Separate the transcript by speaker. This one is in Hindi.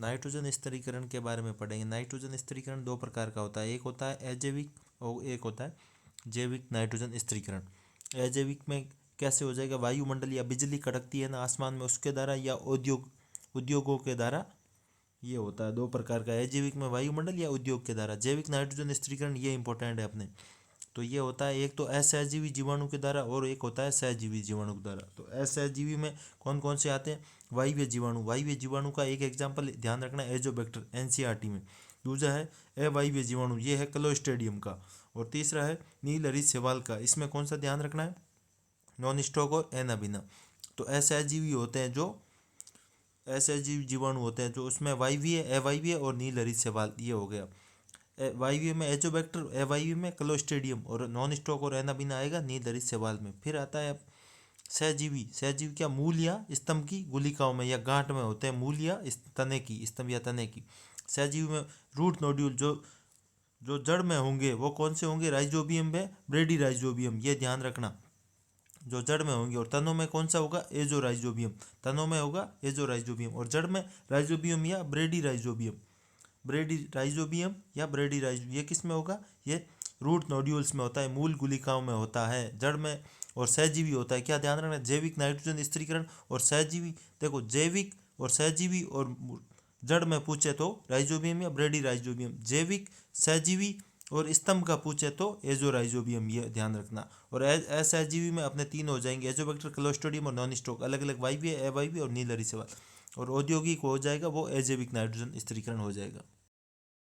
Speaker 1: नाइट्रोजन स्थिरीकरण के बारे में पढ़ेंगे। नाइट्रोजन स्थिरीकरण दो प्रकार का होता है, एक होता है अजैविक और एक होता है जैविक नाइट्रोजन स्थिरीकरण। अजैविक में कैसे हो जाएगा, वायुमंडल या बिजली कड़कती है ना आसमान में, उसके द्वारा या उद्योगों के द्वारा ये होता है। दो प्रकार का, अजैविक में वायुमंडल या उद्योग के द्वारा। जैविक नाइट्रोजन स्थिरीकरण ये इंपॉर्टेंट है अपने, तो ये होता है एक तो असहजीवी जीवाणु के द्वारा और एक होता है सहजीवी जीवाणु के द्वारा। तो असहजीवी में कौन कौन से आते हैं, वायवीय जीवाणु। वायवीय जीवाणु का एक एग्जाम्पल ध्यान रखना है, एजोबैक्टर एनसीईआरटी में। दूसरा है अवायवीय जीवाणु, ये है क्लोस्ट्रीडियम का। और तीसरा है नीलहरित शैवाल का। इसमें कौन सा ध्यान रखना है, नॉन स्टॉक और एनाबिना। तो असहजीवी होते हैं जो असहजीवी जीवाणु होते हैं जो उसमें वायवीय, अवायवीय और नीलहरित शैवाल, ये हो गया। वायवीय में एजोबैक्टर, अवायवीय में क्लोस्ट्रीडियम और नॉन स्टॉक और एनाबिना आएगा नीलहरित शैवाल में। फिर आता है सहजीवी। सहजीवी क्या, मूल या स्तंभ की गुलिकाओं में या गांठ में होते हैं, मूल या तने की, स्तंभ या तने की। सहजीवी में रूट नोड्यूल जो जो जड़ में होंगे वो कौन से होंगे, राइजोबियम में ब्रेडी राइजोबियम, ये ध्यान रखना, जो जड़ में होंगे। और तनों में कौन सा होगा, एजो राइजोबियम, तनों में होगा एजो राइजोबियम। और जड़ में राइजोबियम या ब्रेडी राइजोबियम, ब्रेडी राइजोबियम या ब्रेडी राइजोबियम। ये किस में होगा, ये रूट नोड्यूल्स में होता है, मूल गुलिकाओं में होता है, जड़ में। और सहजीवी होता है, क्या ध्यान रखना, जैविक नाइट्रोजन स्थिरीकरण और सहजीवी। देखो जैविक और सहजीवी और जड़ में पूछे तो राइजोबियम या ब्रेडी राइजोबियम, जैविक सहजीवी और स्तंभ का पूछे तो एजो राइजोबियम, ये ध्यान रखना। और असहजीवी में अपने तीन हो जाएंगे, एजोबैक्टर, क्लोस्ट्रीडियम और नॉन स्टॉक, अलग अलग वायवीय, अवायवीय और नीलहरित शैवाल। और औद्योगिक हो जाएगा वो अजैविक नाइट्रोजन स्थिरीकरण हो जाएगा।